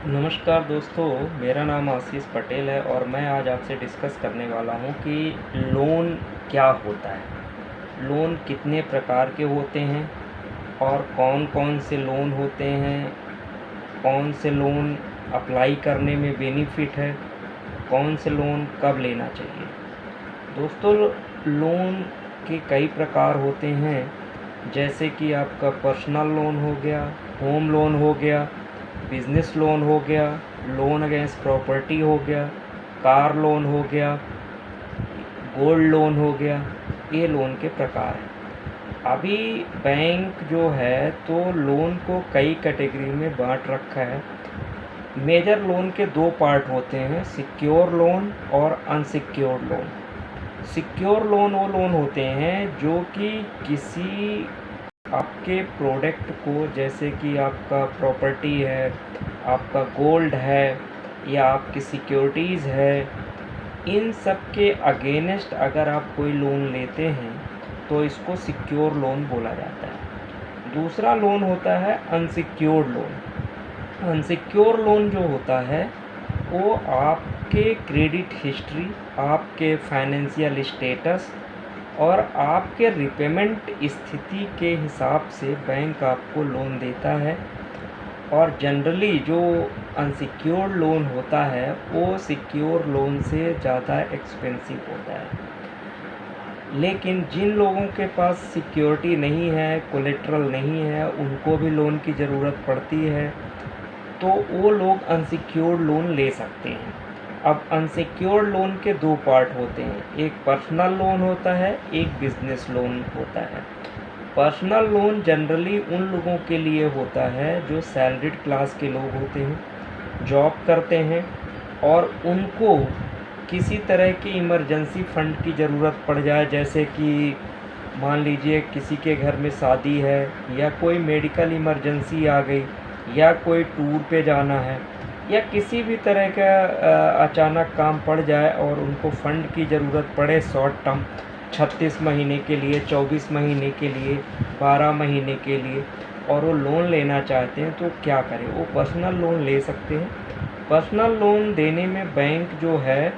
नमस्कार दोस्तों, मेरा नाम आशीष पटेल है और मैं आज आपसे डिस्कस करने वाला हूँ कि लोन क्या होता है, लोन कितने प्रकार के होते हैं और कौन-कौन से लोन होते हैं, कौन से लोन अप्लाई करने में बेनिफिट है, कौन से लोन कब लेना चाहिए। दोस्तों, लोन के कई प्रकार होते हैं, जैसे कि आपका पर्सनल लोन हो गया, होम लोन हो गया, बिज़नेस लोन हो गया, लोन अगेंस्ट प्रॉपर्टी हो गया, कार लोन हो गया, गोल्ड लोन हो गया। ये लोन के प्रकार हैं। अभी बैंक जो है तो लोन को कई कैटेगरी में बांट रखा है। मेजर लोन के दो पार्ट होते हैं, सिक्योर लोन और अनसिक्योर्ड लोन। सिक्योर लोन वो लोन होते हैं जो कि किसी आपके प्रोडक्ट को, जैसे कि आपका प्रॉपर्टी है, आपका गोल्ड है या आपकी सिक्योरिटीज़ है, इन सब के अगेंस्ट अगर आप कोई लोन लेते हैं तो इसको सिक्योर लोन बोला जाता है। दूसरा लोन होता है अनसिक्योर्ड लोन। अनसिक्योर लोन जो होता है वो आपके क्रेडिट हिस्ट्री, आपके फाइनेंशियल स्टेटस और आपके रिपेमेंट स्थिति के हिसाब से बैंक आपको लोन देता है। और जनरली जो अनसिक्योर्ड लोन होता है वो सिक्योर लोन से ज़्यादा एक्सपेंसिव होता है। लेकिन जिन लोगों के पास सिक्योरिटी नहीं है, कोलेट्रल नहीं है, उनको भी लोन की ज़रूरत पड़ती है, तो वो लोग अनसिक्योर्ड लोन ले सकते हैं। अब अनसिक्योर्ड लोन के दो पार्ट होते हैं, एक पर्सनल लोन होता है, एक बिज़नेस लोन होता है। पर्सनल लोन जनरली उन लोगों के लिए होता है जो सैलरीड क्लास के लोग होते हैं, जॉब करते हैं और उनको किसी तरह की इमरजेंसी फ़ंड की ज़रूरत पड़ जाए, जैसे कि मान लीजिए किसी के घर में शादी है या कोई मेडिकल इमरजेंसी आ गई या कोई टूर पे जाना है या किसी भी तरह का अचानक काम पड़ जाए और उनको फ़ंड की ज़रूरत पड़े शॉर्ट टर्म 36 महीने के लिए, 24 महीने के लिए, 12 महीने के लिए, और वो लोन लेना चाहते हैं तो क्या करें? वो पर्सनल लोन ले सकते हैं। पर्सनल लोन देने में बैंक जो है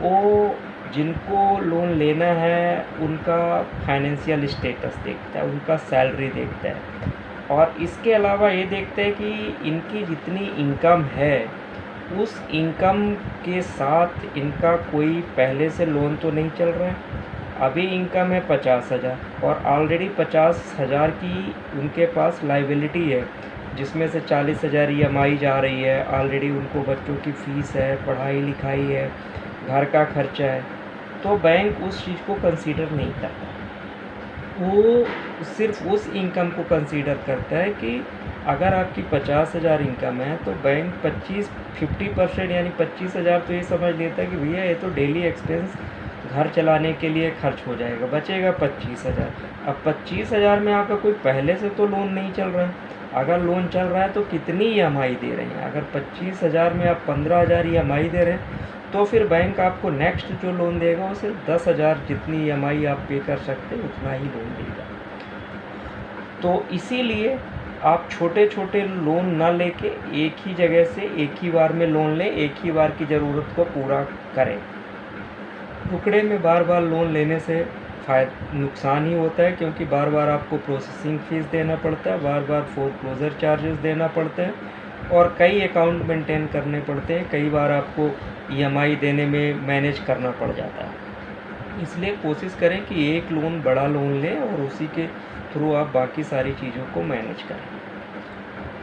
वो जिनको लोन लेना है उनका फाइनेंशियल स्टेटस देखता है, उनका सैलरी देखता है और इसके अलावा ये देखता है कि इनकी जितनी इनकम है उस इनकम के साथ इनका कोई पहले से लोन तो नहीं चल रहा है। अभी इनकम है 50,000 और ऑलरेडी 50,000 की उनके पास लाइबिलिटी है, जिसमें से 40,000 EMI जा रही है। ऑलरेडी उनको बच्चों की फ़ीस है, पढ़ाई लिखाई है, घर का खर्चा है, तो बैंक उस चीज़ को कंसीडर नहीं करता। वो सिर्फ उस इनकम को कंसीडर करता है कि अगर आपकी 50,000 इनकम है तो बैंक 50% यानी 25,000 तो ये समझ लेता है कि भैया ये तो डेली एक्सपेंस घर चलाने के लिए खर्च हो जाएगा, बचेगा 25,000। अब 25,000 में आपका कोई पहले से तो लोन नहीं चल रहा है। अगर लोन चल रहा है तो कितनी EMI दे रहे हैं? अगर 25,000 में आप 15,000 EMI दे रहे हैं तो फिर बैंक आपको नेक्स्ट जो लोन देगा वो सिर्फ 10,000, जितनी EMI आप पे कर सकते हैं उतना ही लोन देगा। तो इसीलिए आप छोटे छोटे लोन ना लेके एक ही जगह से एक ही बार में लोन लें, एक ही बार की ज़रूरत को पूरा करें। टुकड़े में बार बार लोन लेने से नुकसान ही होता है, क्योंकि बार बार आपको प्रोसेसिंग फ़ीस देना पड़ता है, बार बार फोरक्लोजर चार्जेस देना पड़ते हैं और कई अकाउंट मेंटेन करने पड़ते हैं। कई बार आपको EMI देने में मैनेज करना पड़ जाता है। इसलिए कोशिश करें कि एक लोन बड़ा लोन लें और उसी के थ्रू आप बाकी सारी चीज़ों को मैनेज करें।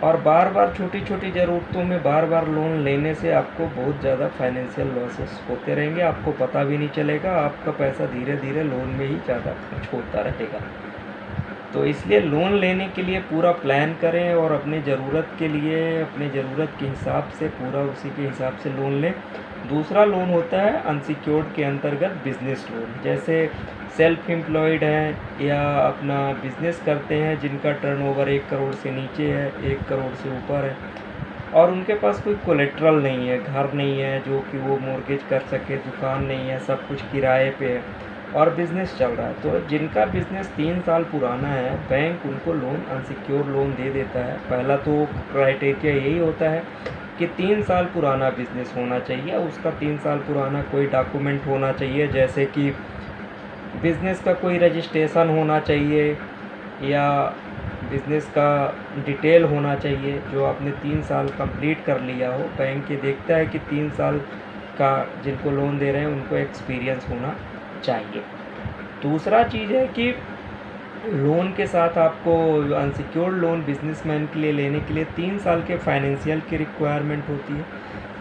और बार बार छोटी छोटी ज़रूरतों में बार बार लोन लेने से आपको बहुत ज़्यादा फाइनेंशियल लॉसेस होते रहेंगे, आपको पता भी नहीं चलेगा, आपका पैसा धीरे धीरे लोन में ही ज़्यादा खर्च होता रहेगा। तो इसलिए लोन लेने के लिए पूरा प्लान करें और अपने ज़रूरत के लिए, अपने ज़रूरत के हिसाब से पूरा उसी के हिसाब से लोन लें। दूसरा लोन होता है अनसिक्योर्ड के अंतर्गत बिज़नेस लोन, जैसे सेल्फ एम्प्लॉयड हैं या अपना बिज़नेस करते हैं जिनका टर्नओवर 1 करोड़ से नीचे है, 1 करोड़ से ऊपर है और उनके पास कोई कोलेट्रल नहीं है, घर नहीं है जो कि वो मॉर्गेज कर सके, दुकान नहीं है, सब कुछ किराए पे है और बिज़नेस चल रहा है। तो जिनका बिज़नेस 3 साल पुराना है, बैंक उनको लोन अनसिक्योर्ड लोन दे देता है। पहला तो क्राइटेरिया यही होता है कि 3 साल पुराना बिज़नेस होना चाहिए, उसका 3 साल पुराना कोई डॉक्यूमेंट होना चाहिए, जैसे कि बिज़नेस का कोई रजिस्ट्रेशन होना चाहिए या बिज़नेस का डिटेल होना चाहिए जो आपने 3 साल कंप्लीट कर लिया हो। बैंक ये देखता है कि 3 साल का जिनको लोन दे रहे हैं उनको एक्सपीरियंस होना चाहिए। दूसरा चीज़ है कि लोन के साथ आपको अनसिक्योर्ड लोन बिजनेसमैन के लिए लेने के लिए 3 साल के फाइनेंशियल की रिक्वायरमेंट होती है।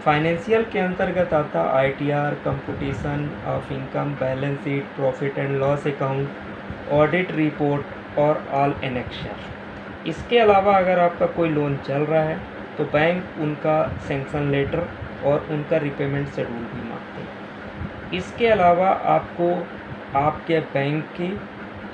फाइनेंशियल के अंतर्गत आता ITR, computation of income, balance sheet, profit and loss account, audit report और ऑल एनेक्शर। इसके अलावा अगर आपका कोई लोन चल रहा है तो बैंक उनका सैंक्शन लेटर और उनका रिपेमेंट शेड्यूल भी मांगते हैं। इसके अलावा आपको आपके बैंक की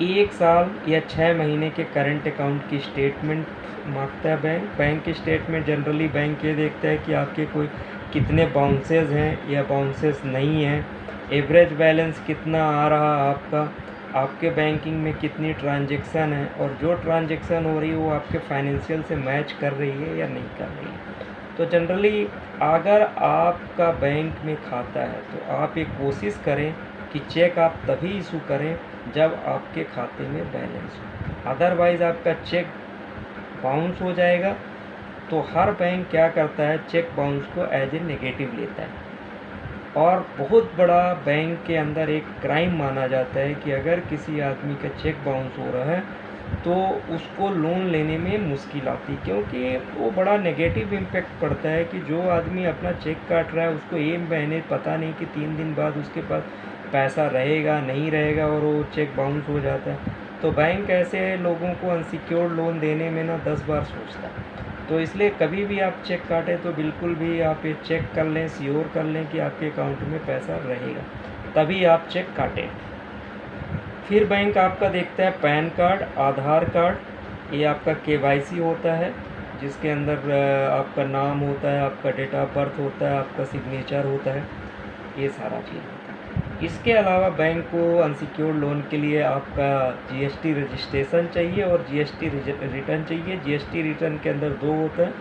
1 साल या 6 महीने के करंट अकाउंट की स्टेटमेंट मांगता है बैंक। बैंक की स्टेटमेंट जनरली बैंक ये देखता है कि आपके कोई कितने बाउंसेस हैं या बाउंसेस नहीं हैं, एवरेज बैलेंस कितना आ रहा आपका, आपके बैंकिंग में कितनी ट्रांजैक्शन है और जो ट्रांजैक्शन हो रही है वो आपके फाइनेंशियल से मैच कर रही है या नहीं कर रही है। तो जनरली अगर आपका बैंक में खाता है तो आप एक कोशिश करें कि चेक आप तभी इशू करें जब आपके खाते में बैलेंस हो, अदरवाइज़ आपका चेक बाउंस हो जाएगा। तो हर बैंक क्या करता है, चेक बाउंस को एज ए नेगेटिव लेता है और बहुत बड़ा बैंक के अंदर एक क्राइम माना जाता है कि अगर किसी आदमी का चेक बाउंस हो रहा है तो उसको लोन लेने में मुश्किल आती, क्योंकि वो बड़ा नेगेटिव इम्पैक्ट पड़ता है कि जो आदमी अपना चेक काट रहा है उसको ये महीने पता नहीं कि 3 दिन बाद उसके पास पैसा रहेगा नहीं रहेगा और वो चेक बाउंस हो जाता है। तो बैंक ऐसे लोगों को अनसिक्योर्ड लोन देने में ना 10 बार सोचता है। तो इसलिए कभी भी आप चेक काटें तो बिल्कुल भी आप ये चेक कर लें, श्योर कर लें कि आपके अकाउंट में पैसा रहेगा, तभी आप चेक काटें। फिर बैंक आपका देखता है पैन कार्ड, आधार कार्ड, ये आपका KYC होता है जिसके अंदर आपका नाम होता है, आपका डेट ऑफ बर्थ होता है, आपका सिग्नेचर होता है, ये सारा चीज़ होता है। इसके अलावा बैंक को अनसिक्योर्ड लोन के लिए आपका GST रजिस्ट्रेशन चाहिए और GST रिटर्न चाहिए। GST रिटर्न के अंदर 2 होते हैं,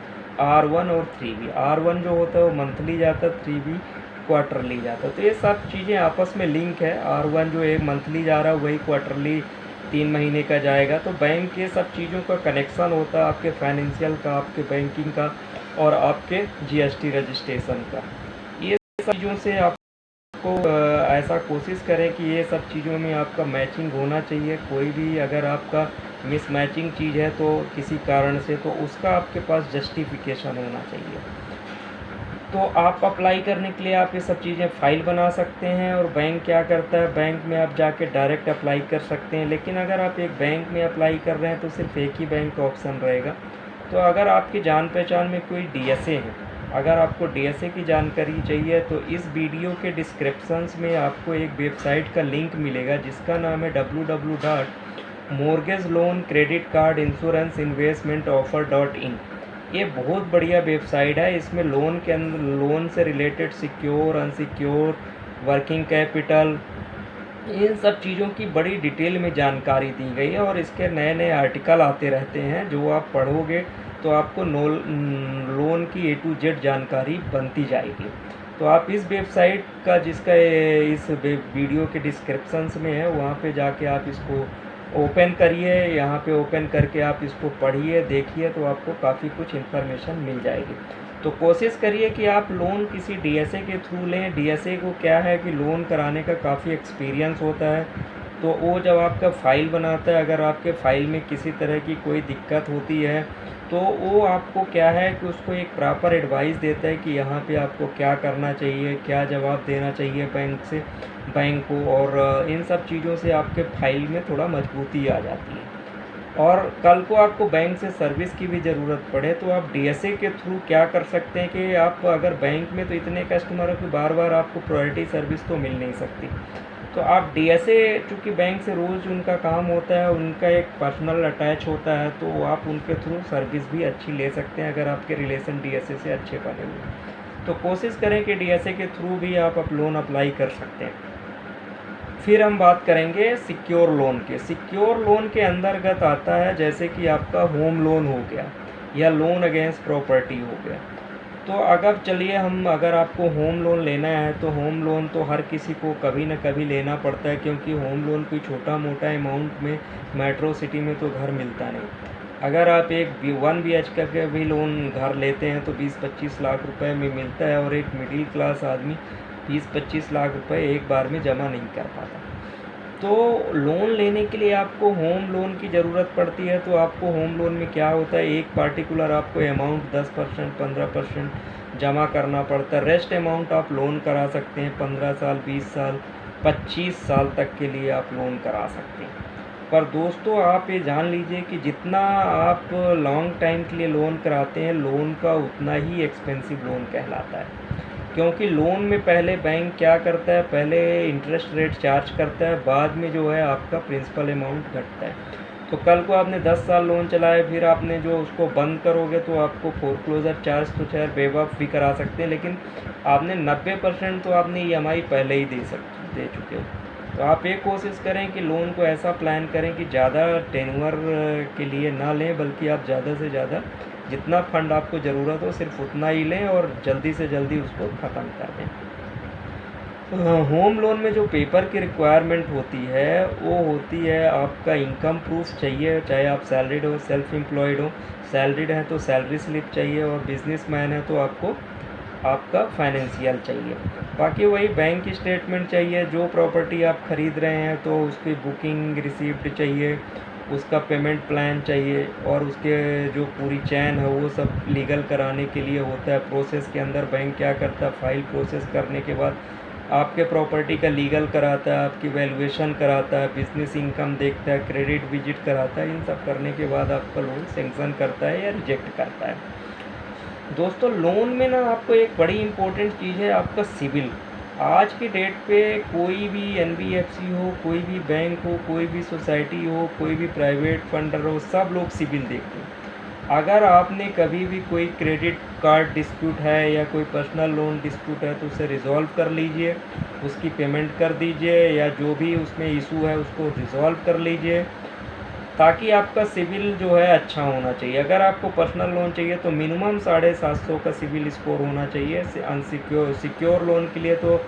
R1 और 3B। R1 जो होता है वो मंथली जाता है, 3B क्वार्टरली जाता है। तो ये सब चीज़ें आपस में लिंक है। R1 जो एक मंथली जा रहा है वही क्वार्टरली 3 महीने का जाएगा। तो बैंक के सब चीज़ों का कनेक्शन होता है, आपके फाइनेंशियल का, आपके बैंकिंग का और आपके GST रजिस्ट्रेशन का। ये सब चीज़ों से आपको ऐसा कोशिश करें कि ये सब चीज़ों में आपका मैचिंग होना चाहिए। कोई भी अगर आपका मिसमैचिंग चीज़ है तो किसी कारण से, तो उसका आपके पास जस्टिफिकेशन होना चाहिए। तो आप अप्लाई करने के लिए आप ये सब चीज़ें फाइल बना सकते हैं और बैंक क्या करता है, बैंक में आप जाके डायरेक्ट अप्लाई कर सकते हैं। लेकिन अगर आप एक बैंक में अप्लाई कर रहे हैं तो सिर्फ एक ही बैंक का ऑप्शन रहेगा। तो अगर आपकी जान पहचान में कोई DSA है, अगर आपको DSA की जानकारी चाहिए तो इस वीडियो के डिस्क्रिप्शंस में आपको एक वेबसाइट का लिंक मिलेगा जिसका नाम है www.mortgage-loan-credit-card-insurance-investment-offer.in। ये बहुत बढ़िया वेबसाइट है। इसमें लोन के अंदर लोन से related secure, unsecure, working capital, इन सब चीज़ों की बड़ी डिटेल में जानकारी दी गई है और इसके नए नए आर्टिकल आते रहते हैं जो आप पढ़ोगे तो आपको लोन की A to Z जानकारी बनती जाएगी। तो आप इस वेबसाइट का जिसका इस वीडियो के डिस्क्रिप्शंस में है वहाँ पे जाके आप इसको ओपन करिए। यहाँ पे ओपन करके आप इसको पढ़िए, देखिए, तो आपको काफ़ी कुछ इन्फॉर्मेशन मिल जाएगी। तो कोशिश करिए कि आप लोन किसी DSA के थ्रू लें। DSA को क्या है कि लोन कराने का काफ़ी एक्सपीरियंस होता है। तो वो जब आपका फ़ाइल बनाता है, अगर आपके फ़ाइल में किसी तरह की कोई दिक्कत होती है तो वो आपको क्या है कि उसको एक प्रॉपर एडवाइस देता है कि यहाँ पे आपको क्या करना चाहिए, क्या जवाब देना चाहिए बैंक को, और इन सब चीज़ों से आपके फाइल में थोड़ा मजबूती आ जाती है। और कल को आपको बैंक से सर्विस की भी ज़रूरत पड़े तो आप DSA के थ्रू क्या कर सकते हैं कि आप अगर बैंक में तो इतने कस्टमर हो कि बार बार आपको प्रायोरिटी सर्विस तो मिल नहीं सकती, तो आप DSA चूँकि बैंक से रोज़ उनका काम होता है, उनका एक पर्सनल अटैच होता है, तो आप उनके थ्रू सर्विस भी अच्छी ले सकते हैं अगर आपके रिलेशन DSA से अच्छे बने हुए। तो कोशिश करें कि DSA के थ्रू भी आप लोन अप्लाई कर सकते हैं। फिर हम बात करेंगे सिक्योर लोन के। सिक्योर लोन के अंतर्गत आता है जैसे कि आपका होम लोन हो गया या लोन अगेंस्ट प्रॉपर्टी हो गया। तो अगर चलिए हम अगर आपको होम लोन लेना है तो होम लोन तो हर किसी को कभी ना कभी लेना पड़ता है, क्योंकि होम लोन कोई छोटा मोटा अमाउंट में मेट्रो सिटी में तो घर मिलता नहीं। अगर आप एक 1 BHK का भी लोन घर लेते हैं तो 20-25 लाख रुपए में मिलता है, और एक मिडिल क्लास आदमी 20-25 लाख रुपए एक बार में जमा नहीं कर पाता। तो लोन लेने के लिए आपको होम लोन की ज़रूरत पड़ती है। तो आपको होम लोन में क्या होता है, एक पार्टिकुलर आपको अमाउंट 10% 15% जमा करना पड़ता है। रेस्ट अमाउंट आप लोन करा सकते हैं 15 साल 20 साल 25 साल तक के लिए आप लोन करा सकते हैं। पर दोस्तों आप ये जान लीजिए कि जितना आप लॉन्ग टाइम के लिए लोन कराते हैं, लोन का उतना ही एक्सपेंसिव लोन कहलाता है। क्योंकि लोन में पहले बैंक क्या करता है, पहले इंटरेस्ट रेट चार्ज करता है, बाद में जो है आपका प्रिंसिपल अमाउंट घटता है। तो कल को आपने 10 साल लोन चलाया, फिर आपने जो उसको बंद करोगे तो आपको फोरक्लोजर चार्ज तो चाहे वेव भी करा सकते हैं, लेकिन आपने 90% तो आपने EMI पहले ही दे चुके हो। तो आप ये कोशिश करें कि लोन को ऐसा प्लान करें कि ज़्यादा टेन्योर के लिए ना लें, बल्कि आप ज़्यादा से ज़्यादा जितना फंड आपको ज़रूरत हो सिर्फ उतना ही लें और जल्दी से जल्दी उसको ख़त्म कर दें। होम लोन में जो पेपर की रिक्वायरमेंट होती है वो होती है, आपका इनकम प्रूफ चाहिए, चाहे आप सैलरीड हो सेल्फ एम्प्लॉयड हो। सैलरीड है तो सैलरी स्लिप चाहिए, और बिजनेसमैन है तो आपको आपका फाइनेंशियल चाहिए। बाकी वही बैंक स्टेटमेंट चाहिए। जो प्रॉपर्टी आप ख़रीद रहे हैं तो उसकी बुकिंग रिसीप्ट चाहिए, उसका पेमेंट प्लान चाहिए, और उसके जो पूरी चैन है वो सब लीगल कराने के लिए होता है। प्रोसेस के अंदर बैंक क्या करता है, फाइल प्रोसेस करने के बाद आपके प्रॉपर्टी का लीगल कराता है, आपकी वैल्यूएशन कराता है, बिजनेस इनकम देखता है, क्रेडिट विजिट कराता है। इन सब करने के बाद आपका लोन सेंक्शन करता है या रिजेक्ट करता है। दोस्तों लोन में ना आपको एक बड़ी इम्पोर्टेंट चीज़ है आपका सिविल। आज की डेट पे कोई भी NBFC हो, कोई भी बैंक हो, कोई भी सोसाइटी हो, कोई भी प्राइवेट फंडर हो, सब लोग सिविल देखते हैं। अगर आपने कभी भी कोई क्रेडिट कार्ड डिस्प्यूट है या कोई पर्सनल लोन डिस्प्यूट है तो उसे रिज़ॉल्व कर लीजिए, उसकी पेमेंट कर दीजिए, या जो भी उसमें इशू है उसको रिज़ॉल्व कर लीजिए, ताकि आपका सिविल जो है अच्छा होना चाहिए। अगर आपको पर्सनल लोन चाहिए तो मिनिमम 750 का सिविल स्कोर होना चाहिए। सिक्योर लोन के लिए तो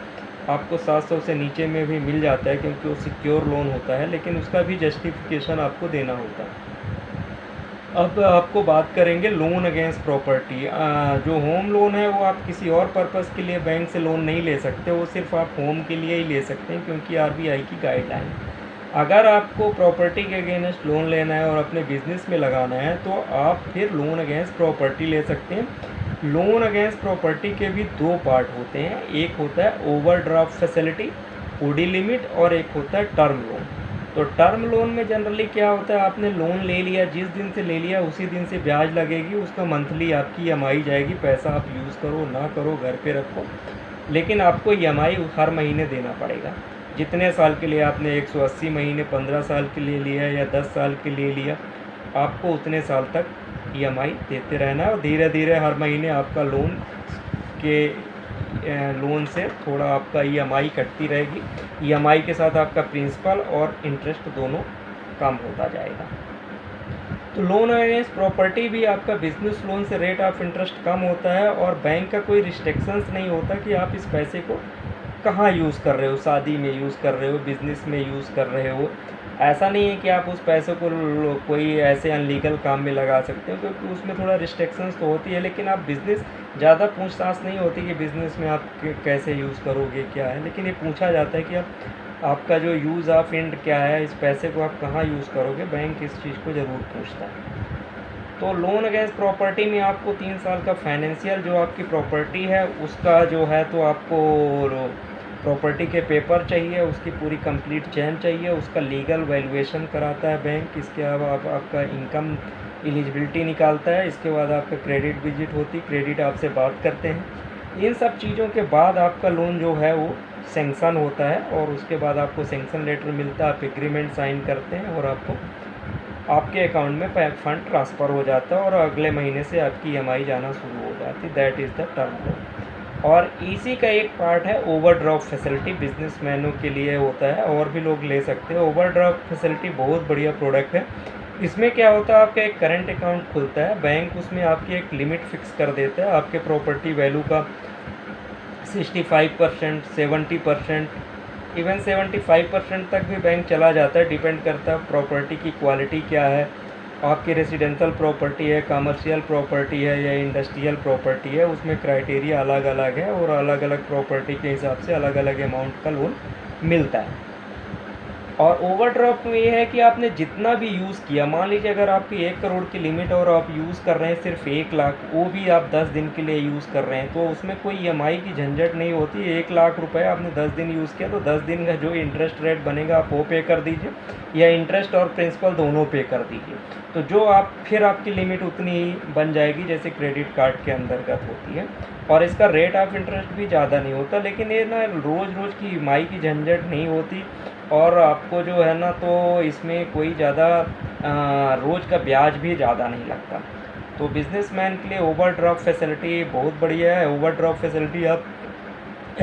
आपको 700 से नीचे में भी मिल जाता है, क्योंकि वो सिक्योर लोन होता है, लेकिन उसका भी जस्टिफिकेशन आपको देना होता है। अब आपको बात करेंगे लोन अगेंस्ट प्रॉपर्टी। जो होम लोन है वो आप किसी और पर्पज़ के लिए बैंक से लोन नहीं ले सकते, वो सिर्फ आप होम के लिए ही ले सकते हैं, क्योंकि RBI की गाइडलाइन। अगर आपको प्रॉपर्टी के अगेंस्ट लोन लेना है और अपने बिजनेस में लगाना है तो आप फिर लोन अगेंस्ट प्रॉपर्टी ले सकते हैं। लोन अगेंस्ट प्रॉपर्टी के भी 2 पार्ट होते हैं, एक होता है ओवरड्राफ्ट फैसिलिटी OD लिमिट, और एक होता है टर्म लोन। तो टर्म लोन में जनरली क्या होता है, आपने लोन ले लिया, जिस दिन से ले लिया उसी दिन से ब्याज लगेगी, उसका मंथली आपकी EMI जाएगी। पैसा आप यूज़ करो ना करो, घर पे रखो, लेकिन आपको EMI हर महीने देना पड़ेगा। जितने साल के लिए आपने 180 महीने 15 साल के लिए लिया या 10 साल के लिए लिया, आपको उतने साल तक EMI देते रहना है, और धीरे धीरे हर महीने आपका लोन से थोड़ा आपका EMI कटती रहेगी। EMI के साथ आपका प्रिंसिपल और इंटरेस्ट दोनों कम होता जाएगा। तो लोन अगेंस्ट प्रॉपर्टी भी आपका बिजनेस लोन से रेट ऑफ इंटरेस्ट कम होता है, और बैंक का कोई रिस्ट्रिक्शंस नहीं होता कि आप इस पैसे को कहाँ यूज़ कर रहे हो, शादी में यूज़ कर रहे हो, बिज़नेस में यूज़ कर रहे हो। ऐसा नहीं है कि आप उस पैसे को कोई ऐसे अनलीगल काम में लगा सकते हो, क्योंकि उसमें थोड़ा रिस्ट्रिक्शंस तो होती है। लेकिन आप बिज़नेस ज़्यादा पूछताछ नहीं होती कि बिज़नेस में आप कैसे यूज़ करोगे, क्या है, लेकिन ये पूछा जाता है कि आपका जो यूज़ ऑफ एंड क्या है, इस पैसे को आप कहाँ यूज़ करोगे। बैंक इस चीज़ को ज़रूर पूछता है। तो लोन अगेंस्ट प्रॉपर्टी में आपको 3 साल का फाइनेंशियल जो आपकी प्रॉपर्टी है उसका जो है, तो आपको प्रॉपर्टी के पेपर चाहिए, उसकी पूरी कंप्लीट चैन चाहिए, उसका लीगल वैल्यूएशन कराता है बैंक। इसके अलावा आपका इनकम एलिजिबिलिटी निकालता है। इसके बाद आपका क्रेडिट विजिट होती, क्रेडिट आपसे बात करते हैं। इन सब चीज़ों के बाद आपका लोन जो है वो सेंक्शन होता है, और उसके बाद आपको सेंक्शन लेटर मिलता है, आप एग्रीमेंट साइन करते हैं, और आपके अकाउंट में फंड ट्रांसफ़र हो जाता है, और अगले महीने से आपकी EMI जाना शुरू हो जाती है। That is the term loan. और इसी का एक पार्ट है ओवरड्राफ्ट फैसिलिटी, बिजनेसमैनों के लिए होता है, और भी लोग ले सकते हैं। ओवरड्राफ्ट फैसिलिटी बहुत बढ़िया प्रोडक्ट है। इसमें क्या होता है, आपका एक करंट अकाउंट खुलता है, बैंक उसमें आपकी एक लिमिट फिक्स कर देता है आपके प्रॉपर्टी वैल्यू का 65%, 70%, इवन 75% तक भी बैंक चला जाता है। डिपेंड करता है प्रॉपर्टी की क्वालिटी क्या है, आपकी रेसिडेंशियल प्रॉपर्टी है, कमर्शियल प्रॉपर्टी है या इंडस्ट्रियल प्रॉपर्टी है, उसमें क्राइटेरिया अलग अलग है और अलग अलग प्रॉपर्टी के हिसाब से अलग अलग अमाउंट का लोन मिलता है। और ओवरड्राफ्ट में ये है कि आपने जितना भी यूज़ किया, मान लीजिए अगर आपकी 1 करोड़ की लिमिट और आप यूज़ कर रहे हैं सिर्फ 1 लाख, वो भी आप 10 दिन के लिए यूज़ कर रहे हैं, तो उसमें कोई EMI की झंझट नहीं होती। 1 लाख रुपए आपने 10 दिन यूज़ किया तो 10 दिन का जो इंटरेस्ट रेट बनेगा आप वो पे कर दीजिए, या इंटरेस्ट और प्रिंसिपल दोनों पे कर दीजिए। तो जो आप फिर आपकी लिमिट उतनी ही बन जाएगी जैसे क्रेडिट कार्ड के अंतर्गत होती है। और इसका रेट ऑफ इंटरेस्ट भी ज़्यादा नहीं होता, लेकिन ये ना रोज़ रोज़ की EMI की झंझट नहीं होती। और आपको जो है ना, तो इसमें कोई ज़्यादा रोज़ का ब्याज भी ज़्यादा नहीं लगता। तो बिजनेसमैन के लिए ओवरड्राफ्ट फैसिलिटी बहुत बढ़िया है। ओवरड्राफ्ट फैसिलिटी आप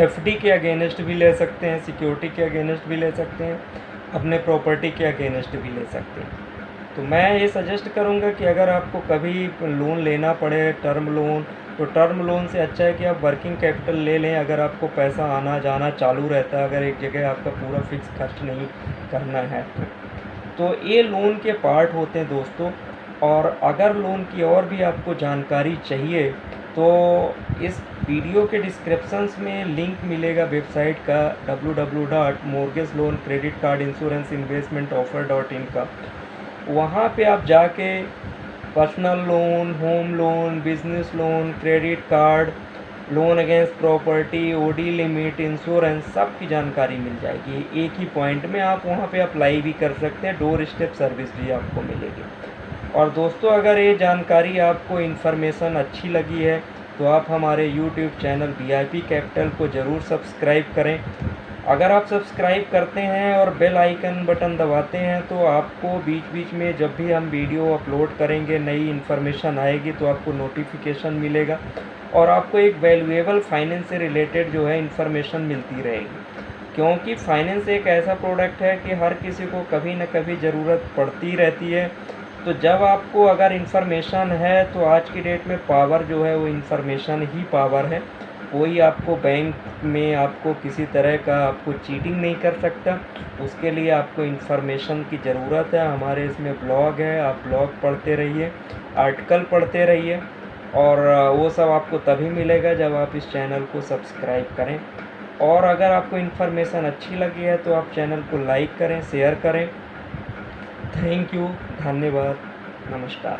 FD के अगेंस्ट भी ले सकते हैं, सिक्योरिटी के अगेंस्ट भी ले सकते हैं, अपने प्रॉपर्टी के अगेंस्ट भी ले सकते हैं। तो मैं ये सजेस्ट करूँगा कि अगर आपको कभी लोन लेना पड़े टर्म लोन, तो टर्म लोन से अच्छा है कि आप वर्किंग कैपिटल ले लें। अगर आपको पैसा आना जाना चालू रहता है, अगर एक जगह आपका पूरा फिक्स खर्च नहीं करना है तो ये लोन के पार्ट होते हैं दोस्तों। और अगर लोन की और भी आपको जानकारी चाहिए तो इस वीडियो के डिस्क्रिप्शंस में लिंक मिलेगा वेबसाइट का www.mortgage-loan-credit-card-insurance-investment-offer.in का। वहाँ पे आप जाके personal loan, home loan, business loan, credit card, loan against property, OD limit, insurance, सब की जानकारी मिल जाएगी एक ही पॉइंट में। आप वहाँ पे अप्लाई भी कर सकते हैं, डोर स्टेप सर्विस भी आपको मिलेगी। और दोस्तों अगर ये जानकारी आपको इन्फॉर्मेशन अच्छी लगी है तो आप हमारे YouTube चैनल VIP कैपिटल को ज़रूर सब्सक्राइब करें। अगर आप सब्सक्राइब करते हैं और बेल आइकन बटन दबाते हैं तो आपको बीच बीच में जब भी हम वीडियो अपलोड करेंगे, नई इन्फॉर्मेशन आएगी तो आपको नोटिफिकेशन मिलेगा और आपको एक वैल्यूएबल फाइनेंस से रिलेटेड जो है इन्फॉर्मेशन मिलती रहेगी। क्योंकि फाइनेंस एक ऐसा प्रोडक्ट है कि हर किसी को कभी न कभी ज़रूरत पड़ती रहती है। तो जब आपको अगर इन्फॉर्मेशन है तो आज की डेट में पावर जो है वो इन्फॉर्मेशन ही पावर है। कोई आपको बैंक में आपको किसी तरह का आपको चीटिंग नहीं कर सकता, उसके लिए आपको इन्फॉर्मेशन की ज़रूरत है। हमारे इसमें ब्लॉग है, आप ब्लॉग पढ़ते रहिए, आर्टिकल पढ़ते रहिए और वो सब आपको तभी मिलेगा जब आप इस चैनल को सब्सक्राइब करें। और अगर आपको इन्फॉर्मेशन अच्छी लगी है तो आप चैनल को लाइक करें, शेयर करें। थैंक यू, धन्यवाद, नमस्कार।